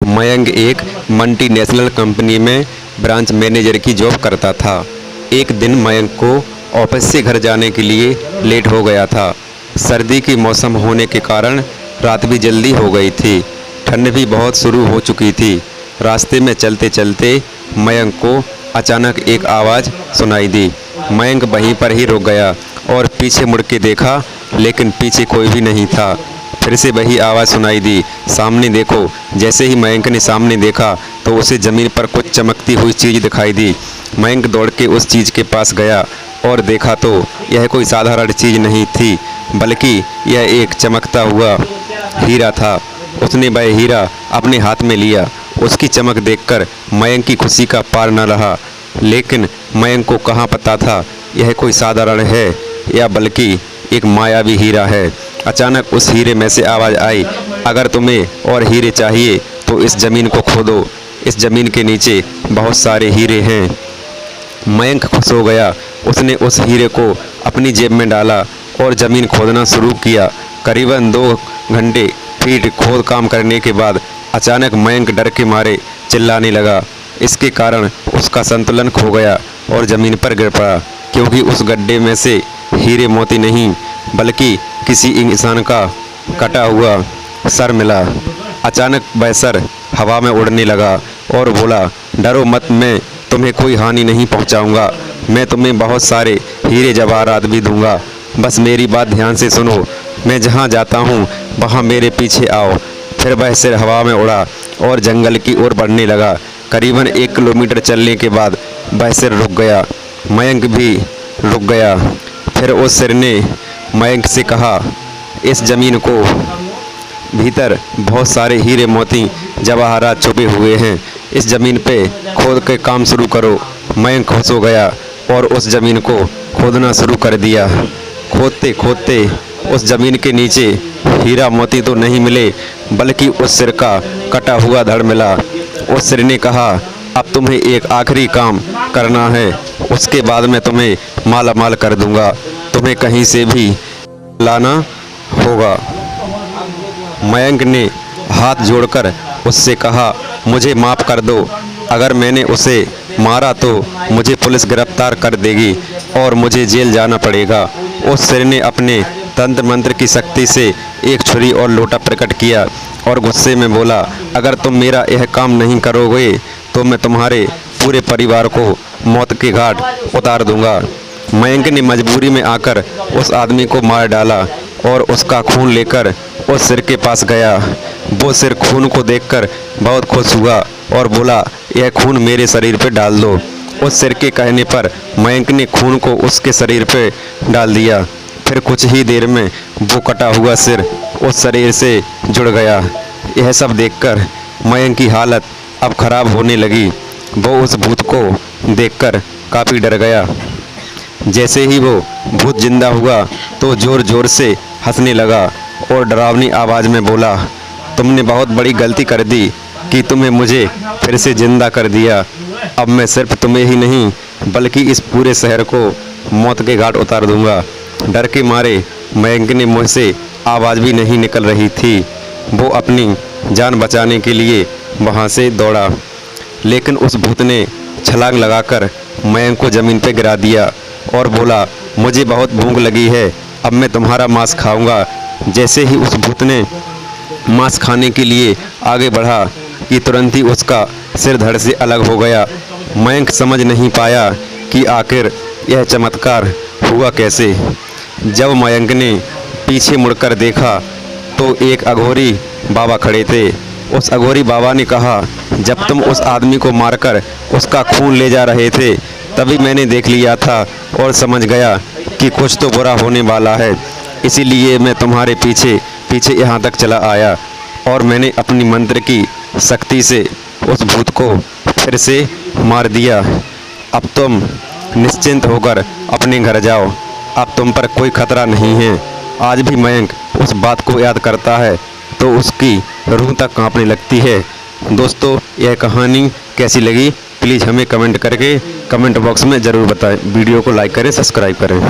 मयंक एक multinational company में branch manager की जॉब करता था। एक दिन मयंक को ऑफिस से घर जाने के लिए लेट हो गया था। सर्दी की मौसम होने के कारण रात भी जल्दी हो गई थी। ठंड भी बहुत शुरू हो चुकी थी। रास्ते में चलते चलते मयंक को अचानक एक आवाज़ सुनाई दी। मयंक वहीं पर ही रुक गया और पीछे मुड़ के देखा, लेकिन पीछे कोई भी नहीं था। फिर से वही आवाज़ सुनाई दी, सामने देखो। जैसे ही मयंक ने सामने देखा तो उसे ज़मीन पर कुछ चमकती हुई चीज़ दिखाई दी। मयंक दौड़ के उस चीज़ के पास गया और देखा तो यह कोई साधारण चीज़ नहीं थी, बल्कि यह एक चमकता हुआ हीरा था। उसने वह हीरा अपने हाथ में लिया। उसकी चमक देखकर मयंक की खुशी का पार न रहा, लेकिन मयंक को कहाँ पता था यह कोई साधारण है या बल्कि एक मायावी हीरा है। अचानक उस हीरे में से आवाज़ आई, अगर तुम्हें और हीरे चाहिए तो इस ज़मीन को खोदो। इस ज़मीन के नीचे बहुत सारे हीरे हैं। मयंक खुश हो गया। उसने उस हीरे को अपनी जेब में डाला और ज़मीन खोदना शुरू किया। करीबन 2 घंटे फीट खोद काम करने के बाद अचानक मयंक डर के मारे चिल्लाने लगा। इसके कारण उसका संतुलन खो गया और ज़मीन पर गिर पड़ा, क्योंकि उस गड्ढे में से हीरे मोती नहीं बल्कि किसी इंसान का कटा हुआ सर मिला। अचानक वह सर हवा में उड़ने लगा और बोला, डरो मत, मैं तुम्हें कोई हानि नहीं पहुंचाऊंगा। मैं तुम्हें बहुत सारे हीरे जवाहरात भी दूंगा। बस मेरी बात ध्यान से सुनो। मैं जहां जाता हूं वहां मेरे पीछे आओ। फिर वह सिर हवा में उड़ा और जंगल की ओर बढ़ने लगा। करीबन 1 किलोमीटर चलने के बाद वह सिर रुक गया। मयंक भी रुक गया। फिर उस सिर ने मयंक से कहा, इस ज़मीन को भीतर बहुत सारे हीरे मोती जवाहरात छुपे हुए हैं। इस ज़मीन पे खोद के काम शुरू करो। मयंक खुश हो गया और उस ज़मीन को खोदना शुरू कर दिया। खोदते खोदते उस ज़मीन के नीचे हीरा मोती तो नहीं मिले, बल्कि उस सिर का कटा हुआ धड़ मिला। उस सिर ने कहा, अब तुम्हें एक आखिरी काम करना है, उसके बाद मैं तुम्हें माला माल कर दूंगा। तुम्हें कहीं से भी लाना होगा। मयंक ने हाथ जोड़कर उससे कहा, मुझे माफ़ कर दो। अगर मैंने उसे मारा तो मुझे पुलिस गिरफ्तार कर देगी और मुझे जेल जाना पड़ेगा। उस सिर ने अपने तंत्र मंत्र की शक्ति से एक छुरी और लोटा प्रकट किया और गुस्से में बोला, अगर तुम मेरा यह काम नहीं करोगे तो मैं तुम्हारे पूरे परिवार को मौत के घाट उतार दूंगा। मयंक ने मजबूरी में आकर उस आदमी को मार डाला और उसका खून लेकर उस सिर के पास गया। वो सिर खून को देखकर बहुत खुश हुआ और बोला, यह खून मेरे शरीर पर डाल दो। उस सिर के कहने पर मयंक ने खून को उसके शरीर पर डाल दिया। फिर कुछ ही देर में वो कटा हुआ सिर उस शरीर से जुड़ गया। यह सब देखकर मयंक की हालत अब खराब होने लगी। वो उस भूत को देखकर काफ़ी डर गया। जैसे ही वो भूत जिंदा हुआ तो ज़ोर ज़ोर से हंसने लगा और डरावनी आवाज़ में बोला, तुमने बहुत बड़ी गलती कर दी कि तुम्हें मुझे फिर से जिंदा कर दिया। अब मैं सिर्फ तुम्हें ही नहीं बल्कि इस पूरे शहर को मौत के घाट उतार दूंगा। डर के मारे मयंक ने मुँह से आवाज़ भी नहीं निकल रही थी। वो अपनी जान बचाने के लिए वहाँ से दौड़ा, लेकिन उस भूत ने छलांग लगाकर मयंक को ज़मीन पर गिरा दिया और बोला, मुझे बहुत भूख लगी है, अब मैं तुम्हारा मांस खाऊंगा। जैसे ही उस भूत ने मांस खाने के लिए आगे बढ़ा कि तुरंत ही उसका सिर धड़ से अलग हो गया। मयंक समझ नहीं पाया कि आखिर यह चमत्कार हुआ कैसे। जब मयंक ने पीछे मुड़कर देखा तो एक अघोरी बाबा खड़े थे। उस अघोरी बाबा ने कहा, जब तुम उस आदमी को मारकर उसका खून ले जा रहे थे तभी मैंने देख लिया था और समझ गया कि कुछ तो बुरा होने वाला है। इसीलिए मैं तुम्हारे पीछे पीछे यहाँ तक चला आया और मैंने अपनी मंत्र की शक्ति से उस भूत को फिर से मार दिया। अब तुम निश्चिंत होकर अपने घर जाओ। अब तुम पर कोई खतरा नहीं है। आज भी मयंक उस बात को याद करता है तो उसकी रूह तक कांपने लगती है। दोस्तों, यह कहानी कैसी लगी प्लीज़ हमें कमेंट करके कमेंट बॉक्स में ज़रूर बताएं। वीडियो को लाइक करें, सब्सक्राइब करें।